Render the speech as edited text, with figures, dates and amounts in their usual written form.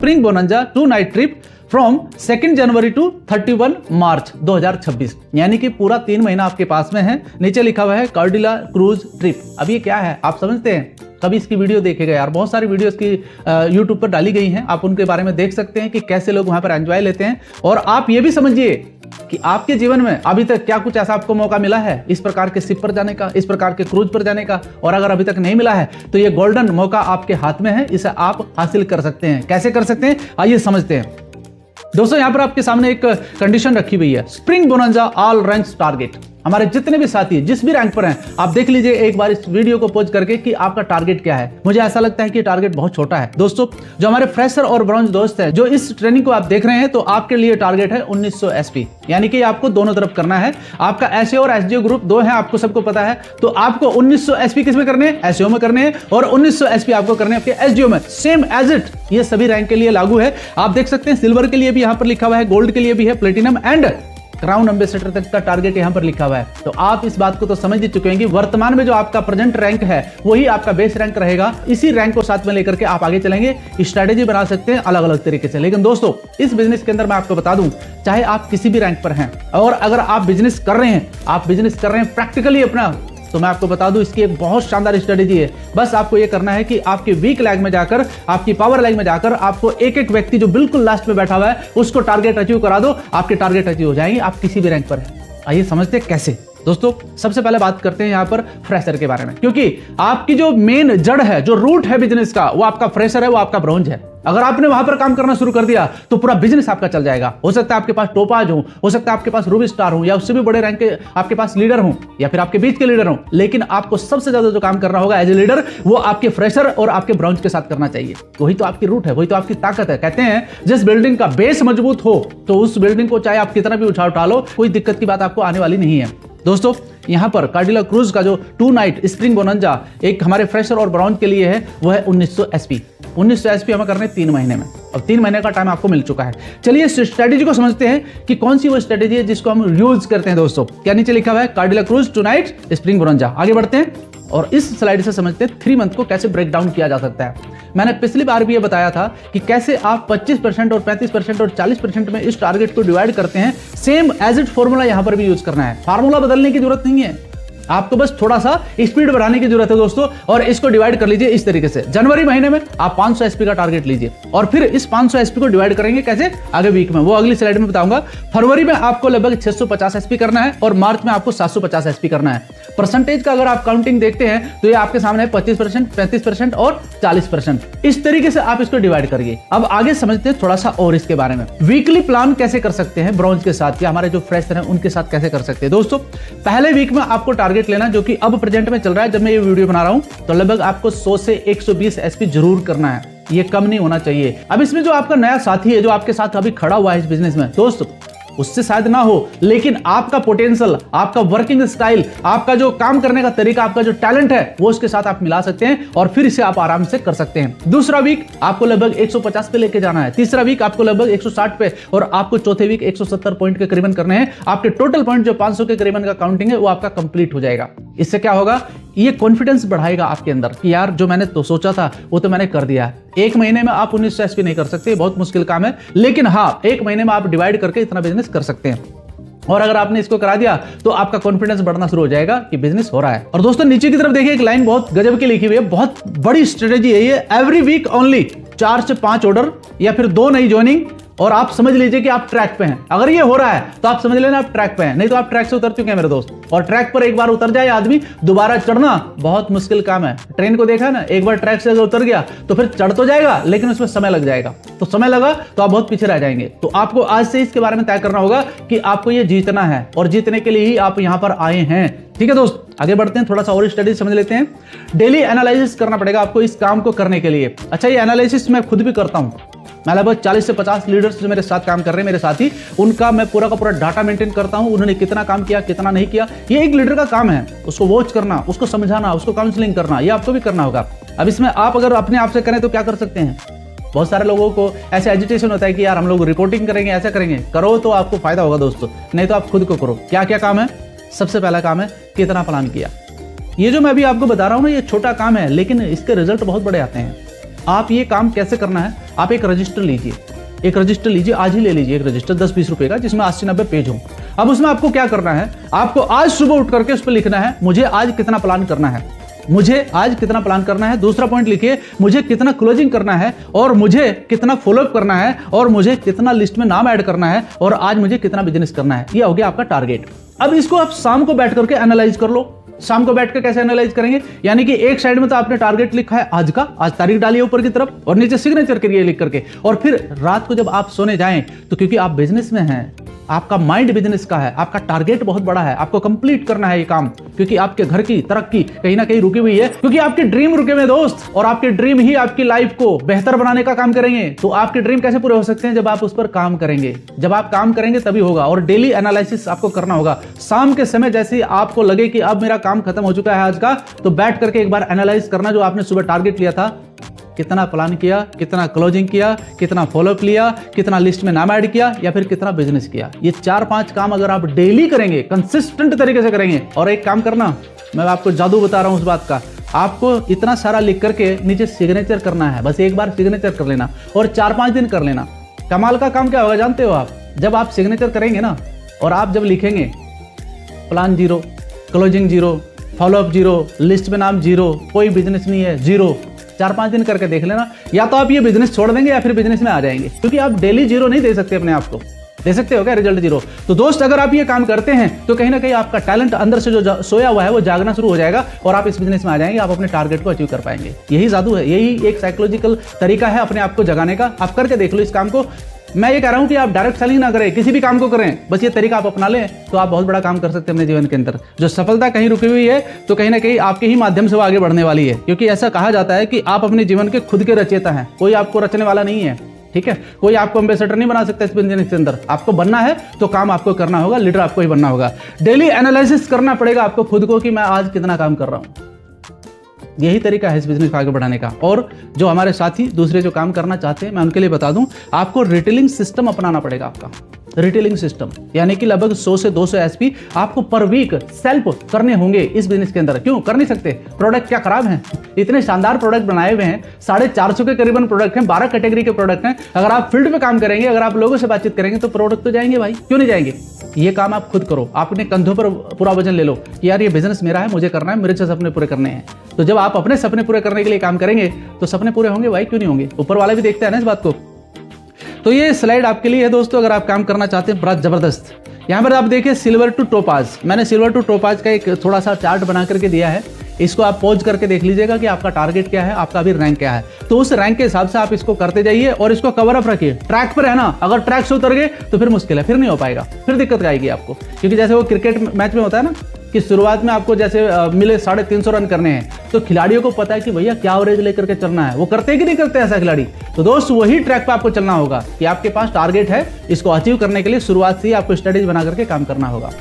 Spring bonanza 2 night trip from 2 January to 31 March 2026, यानी कि पूरा 3 महीना आपके पास में है। नीचे लिखा हुआ है कार्डिला क्रूज ट्रिप। अब ये क्या है आप समझते हैं? कभी इसकी वीडियो देखेगा यार, बहुत सारी वीडियोस की यूट्यूब पर डाली गई हैं, आप उनके बारे में देख सकते हैं कि कैसे लोग वहां पर एंजॉय लेते हैं। और आप ये भी समझिए कि आपके जीवन में अभी तक क्या कुछ ऐसा आपको मौका मिला है इस प्रकार के शिप पर जाने का, इस प्रकार के क्रूज पर जाने का, और अगर अभी तक नहीं मिला है तो ये गोल्डन मौका आपके हाथ में है, इसे आप हासिल कर सकते हैं। कैसे कर सकते हैं आइए समझते हैं। दोस्तों यहां पर आपके सामने एक कंडीशन रखी हुई है, स्प्रिंग बोनंजा ऑल रैंक्स टारगेट। हमारे जितने भी साथी जिस भी रैंक पर हैं, आप देख लीजिए एक बार इस वीडियो को पॉज करके कि आपका टारगेट क्या है। मुझे ऐसा लगता है कि टारगेट बहुत छोटा है। दोस्तों जो हमारे फ्रेशर और ब्रॉन्ज दोस्त हैं जो इस ट्रेनिंग को आप देख रहे हैं, तो आपके लिए टारगेट है 1900 एसपी, यानी कि आपको दोनों तरफ करना है। आपका एसईओ और एसजीओ ग्रुप 2 है, आपको सबको पता है। तो आपको 1900 एसपी किस में करने हैं? एसईओ में करने हैं, और 1900 एसपी आपको करने हैं आपके एसजीओ में। सेम एज इट ये सभी रैंक के लिए लागू है। आप देख सकते हैं सिल्वर के लिए भी यहां पर लिखा हुआ है, गोल्ड के लिए भी है, प्लेटिनम एंड क्राउन एम्बेसडर तक का टारगेट यहां पर लिखा हुआ है। तो आप इस बात को तो समझ ही चुके हैं कि वर्तमान में जो आपका प्रेजेंट रैंक है वही आपका बेस रैंक रहेगा। इसी रैंक को साथ में लेकर के आप आगे चलेंगे, स्ट्रेटेजी बना सकते हैं अलग अलग तरीके से। लेकिन दोस्तों इस बिजनेस के अंदर मैं आपको बता दूं, चाहे आप किसी भी रैंक पर हैं और अगर आप बिजनेस कर रहे हैं, प्रैक्टिकली अपना, तो मैं आपको बता दूं इसकी एक बहुत शानदार स्ट्रेटेजी है। बस आपको ये करना है कि आपके वीक लैग में जाकर, आपकी पावर लैग में जाकर आपको एक एक व्यक्ति जो बिल्कुल लास्ट में बैठा हुआ है उसको टारगेट अचीव करा दो, आपके टारगेट अचीव हो जाएंगे, आप किसी भी रैंक पर हैं। आइए समझते हैं कैसे। दोस्तों सबसे पहले बात करते हैं यहां पर फ्रेशर के बारे में, क्योंकि आपकी जो मेन जड़ है, जो रूट है बिजनेस का, वो आपका फ्रेशर है, वो आपका ब्रॉन्ज है। अगर आपने वहां पर काम करना शुरू कर दिया तो पूरा बिजनेस आपका चल जाएगा। हो सकता है आपके पास टोपाज हो सकता है आपके पास रूबी स्टार हो, या उससे भी बड़े रैंक के आपके पास लीडर हो, या फिर आपके बीच के लीडर हो, लेकिन आपको सबसे ज्यादा जो काम करना होगा एज ए लीडर, वो आपके फ्रेशर और आपके ब्रॉन्ज के साथ करना चाहिए। वही तो आपकी रूट है, वही तो आपकी ताकत है। कहते हैं जिस बिल्डिंग का बेस मजबूत हो तो उस बिल्डिंग को चाहे आप कितना भी उठा लो, कोई दिक्कत की बात आपको आने वाली नहीं है। दोस्तों यहां पर कार्डिला क्रूज का जो 2 नाइट स्प्रिंग बोनंजा एक हमारे फ्रेशर और ब्रॉन्ज के लिए है, वो है 1900 एसपी। 1900 एसपी हमें करने 3 महीने में। अब 3 महीने का टाइम आपको मिल चुका है। चलिए स्ट्रेटेजी को समझते हैं कि कौन सी वो स्ट्रेटेजी है जिसको हम यूज करते हैं। दोस्तों क्या नीचे लिखा हुआ है, कार्डिला क्रूज 2 नाइट स्प्रिंग बोनंजा। आगे बढ़ते हैं और इस स्लाइड से समझते हैं 3 मंथ को कैसे ब्रेक डाउन किया जा सकता है। मैंने पिछली बार भी ये बताया था कि कैसे आप 25% और 35% और 40% में इस टारगेट को डिवाइड करते हैं। सेम एज इट फॉर्मूला यहां पर भी यूज करना है। फार्मूला बदलने की जरूरत नहीं है, आपको बस थोड़ा सा स्पीड बढ़ाने की जरूरत है दोस्तों। और इसको डिवाइड कर लीजिए इस तरीके से, जनवरी महीने में आप 500 एसपी का टारगेट लीजिए और फिर इस 500 एसपी को डिवाइड करेंगे कैसे आगे वीक में, वो अगली स्लाइड में बताऊंगा। फरवरी में आपको लगभग 650 एसपी करना है और मार्च में आपको 750 एसपी करना है। परसेंटेज का अगर आप काउंटिंग देखते हैं तो ये आपके सामने है 25%, 35% और 40%। इस तरीके से आप इसको डिवाइड करिए। अब आगे समझते हैं थोड़ा सा और इसके बारे में। वीकली प्लान कैसे कर सकते हैं ब्रॉन्ज के साथ या हमारे जो फ्रेशर हैं उनके साथ कैसे कर सकते हैं। दोस्तों पहले वीक में आपको टारगेट लेना, जो कि अब प्रेजेंट में चल रहा है जब मैं ये वीडियो बना रहा हूं, तो लगभग आपको 100 से 120 एसपी जरूर करना है। ये कम नहीं होना चाहिए। अब इसमें जो आपका नया साथी है जो आपके साथ अभी खड़ा हुआ है इस बिजनेस में, दोस्तों उससे शायद ना हो, लेकिन आपका पोटेंशियल, आपका वर्किंग स्टाइल, आपका जो काम करने का तरीका, आपका जो टैलेंट है वो उसके साथ आप मिला सकते हैं और फिर इसे आप आराम से कर सकते हैं। दूसरा वीक आपको लगभग 150 पे लेके जाना है, तीसरा वीक आपको लगभग 160 पे, और आपको चौथे वीक 170 पॉइंट के करीबन करने हैं। आपके टोटल पॉइंट जो 500 के करीबन का काउंटिंग है वो आपका कंप्लीट हो जाएगा। इससे क्या होगा, ये कॉन्फिडेंस बढ़ाएगा आपके अंदर कि यार जो मैंने तो सोचा था वो तो मैंने कर दिया। एक महीने में आप 1900 एसपी नहीं कर सकते, बहुत मुश्किल काम है, लेकिन हाँ एक महीने में आप डिवाइड करके इतना बिजनेस कर सकते हैं। और अगर आपने इसको करा दिया तो आपका कॉन्फिडेंस बढ़ना शुरू हो जाएगा कि बिजनेस हो रहा है। और दोस्तों नीचे की तरफ देखिए एक लाइन बहुत गजब की लिखी हुई है, बहुत बड़ी स्ट्रेटेजी है ये। एवरी वीक ओनली 4 से 5 ऑर्डर या फिर 2 नई ज्वाइनिंग, और आप समझ लीजिए कि आप ट्रैक पे हैं। अगर ये हो रहा है तो आप समझ लेना आप ट्रैक पे हैं, नहीं तो आप ट्रैक से उतर चुके हैं मेरे दोस्त। और ट्रैक पर एक बार उतर जाए आदमी, दोबारा चढ़ना बहुत मुश्किल काम है। ट्रेन को देखा ना, एक बार ट्रैक से अगर उतर गया तो फिर चढ़ तो जाएगा लेकिन उसमें समय लग जाएगा, तो समय लगा तो आप बहुत पीछे रह जाएंगे। तो आपको आज से इसके बारे में तय करना होगा कि आपको ये जीतना है और जीतने के लिए ही आप यहां पर आए हैं। ठीक है दोस्त, आगे बढ़ते हैं, थोड़ा सा और स्टडी समझ लेते हैं। डेली एनालिसिस करना पड़ेगा आपको इस काम को करने के लिए। अच्छा ये एनालिसिस मैं खुद भी करता हूं। मैं लगभग 40 से 50 लीडर्स जो मेरे साथ काम कर रहे हैं, मेरे साथी, उनका मैं पूरा का पूरा डाटा मेंटेन करता हूं। उन्होंने कितना काम किया, कितना नहीं किया, ये एक लीडर का काम है। उसको वॉच करना, उसको समझाना, उसको काउंसलिंग करना, ये आपको भी करना होगा। अब इसमें आप अगर अपने आप से करें तो क्या कर सकते हैं। बहुत सारे लोगों को ऐसे एजिटेशन होता है कि यार हम लोग रिपोर्टिंग करेंगे, ऐसा करेंगे। करो तो आपको फायदा होगा दोस्तों, नहीं तो आप खुद को करो। क्या क्या काम है? सबसे पहला काम है कितना प्लान किया। ये जो मैं अभी आपको बता रहा हूं ना, ये छोटा काम है लेकिन इसके रिजल्ट बहुत बड़े आते हैं। आप ये काम कैसे करना है, आप एक रजिस्टर लीजिए, एक रजिस्टर लीजिए, आज ही ले लीजिए एक रजिस्टर 10-20 रुपए का, जिसमें 80-90 पेज हो। अब उसमें आपको क्या करना है, आपको आज सुबह उठ करके उस पर लिखना है मुझे आज कितना प्लान करना है, मुझे आज कितना प्लान करना है। दूसरा पॉइंट लिखिए मुझे कितना क्लोजिंग करना है, और मुझे कितना फॉलोअप करना है, और मुझे कितना लिस्ट में नाम ऐड करना है, और आज मुझे कितना बिजनेस करना है। ये हो गया आपका टारगेट। अब इसको आप शाम को बैठ करके एनालाइज कर लो। शाम को बैठ कर कैसे एनालाइज करेंगे, यानी कि एक साइड में तो आपने टारगेट लिखा है आज का, आज तारीख डालिए ऊपर की तरफ, और नीचे सिग्नेचर करिए लिख करके। और फिर रात को जब आप सोने जाएं तो क्योंकि आप बिजनेस में हैं, आपका माइंड बिजनेस का है, आपका टारगेट बहुत बड़ा है, आपको कंप्लीट करना है ये काम, क्योंकि आपके घर की तरक्की कहीं ना कहीं रुकी हुई है, क्योंकि आपके ड्रीम रुके हुए दोस्त, और आपके ड्रीम ही आपकी लाइफ को बेहतर बनाने का काम करेंगे। तो आपके ड्रीम कैसे पूरे हो सकते हैं, जब आप उस पर काम करेंगे, जब आप काम करेंगे तभी होगा। और डेली एनालिसिस आपको करना होगा। शाम के समय जैसे ही आपको लगे कि अब मेरा काम खत्म हो चुका है आज का, तो बैठ करके एक बार एनालाइज करना जो आपने सुबह टारगेट लिया था, कितना प्लान किया, कितना क्लोजिंग किया, कितना फॉलोअप लिया, कितना लिस्ट में नाम ऐड किया, या फिर कितना बिजनेस किया। ये 4-5 काम अगर आप डेली करेंगे, कंसिस्टेंट तरीके से करेंगे। और एक काम करना, मैं आपको जादू बता रहा हूं उस बात का, आपको इतना सारा लिख करके नीचे सिग्नेचर करना है। बस एक बार सिग्नेचर कर लेना और 4-5 दिन कर लेना। कमाल का काम क्या होगा जानते हो आप, जब आप सिग्नेचर करेंगे ना, और आप जब लिखेंगे प्लान 0, क्लोजिंग 0, फॉलोअप 0, लिस्ट में नाम 0, कोई बिजनेस नहीं है 0, 4-5 दिन करके देख लेना। या तो आप ये बिजनेस छोड़ देंगे या फिर बिजनेस में आ जाएंगे, क्योंकि आप डेली 0 नहीं दे सकते अपने आप को। दे सकते हो क्या रिजल्ट 0? तो दोस्त अगर आप ये काम करते हैं तो कहीं ना कहीं आपका टैलेंट अंदर से जो सोया हुआ है वो जागना शुरू हो जाएगा, और आप इस बिजनेस में आ जाएंगे, आप अपने टारगेट को अचीव कर पाएंगे। यही जादू है, यही एक साइकोलॉजिकल तरीका है अपने आप को जगाने का। आप करके देख लो इस काम को। मैं ये कह रहा हूं कि आप डायरेक्ट सेलिंग ना करें, किसी भी काम को करें, बस ये तरीका आप अपना लें तो आप बहुत बड़ा काम कर सकते हैं अपने जीवन के अंदर। जो सफलता कहीं रुकी हुई है तो कहीं ना कहीं आपके ही माध्यम से वो आगे बढ़ने वाली है, क्योंकि ऐसा कहा जाता है कि आप अपने जीवन के खुद के रचयिता हैं, कोई आपको रचने वाला नहीं है। ठीक है, कोई आपको एम्बेसडर नहीं बना सकता इस बिजनेस के अंदर। आपको बनना है तो काम आपको करना होगा, लीडर आपको ही बनना होगा। डेली एनालिसिस करना पड़ेगा आपको खुद को कि मैं आज कितना काम कर रहा हूं। यही तरीका है इस बिजनेस को आगे बढ़ाने का। और जो हमारे साथी दूसरे जो काम करना चाहते हैं, मैं उनके लिए बता दूं, आपको रिटेलिंग सिस्टम अपनाना पड़ेगा। आपका रिटेलिंग सिस्टम यानी कि लगभग 100 से 200 एसपी आपको पर वीक सेल्फ करने होंगे इस बिजनेस के अंदर। क्यों कर नहीं सकते? प्रोडक्ट क्या खराब हैं? इतने शानदार प्रोडक्ट बनाए हुए हैं, 450 के करीबन प्रोडक्ट हैं, 12 कैटेगरी के प्रोडक्ट हैं। अगर आप फील्ड में काम करेंगे, अगर आप लोगों से बातचीत करेंगे तो प्रोडक्ट तो जाएंगे भाई, क्यों नहीं जाएंगे? ये काम आप खुद करो, आप अपने कंधों पर पूरा वजन ले लो कि यार ये बिजनेस मेरा है, मुझे करना है, मेरे सपने पूरे करने हैं। तो जब आप अपने सपने पूरे करने के लिए काम करेंगे तो सपने पूरे होंगे भाई, क्यों नहीं होंगे? ऊपर वाला भी देखते हैं ना इस बात को। तो ये स्लाइड आपके लिए है दोस्तों, अगर आप काम करना चाहते हैं बड़ा जबरदस्त। यहाँ पर आप देखिए सिल्वर टू टोपाज, मैंने सिल्वर टू टोपाज का एक थोड़ा सा चार्ट बना करके दिया है। इसको आप पॉज करके देख लीजिएगा कि आपका टारगेट क्या है, आपका अभी रैंक क्या है। तो उस रैंक के हिसाब से आप इसको करते जाइए और इसको कवर अप रखिए। ट्रैक पर है ना, अगर ट्रैक से उतर गए तो फिर मुश्किल है, फिर नहीं हो पाएगा, फिर दिक्कत आएगी आपको। क्योंकि जैसे वो क्रिकेट मैच में होता है ना कि शुरुआत में आपको जैसे मिले 350 रन करने हैं, तो खिलाड़ियों को पता है कि भैया क्या एवरेज लेकर के चलना है। वो करते कि नहीं करते ऐसा खिलाड़ी? तो दोस्त वही ट्रैक पे आपको चलना होगा कि आपके पास टारगेट है, इसको अचीव करने के लिए शुरुआत से ही आपको स्ट्रेटेजी बना करके काम करना होगा।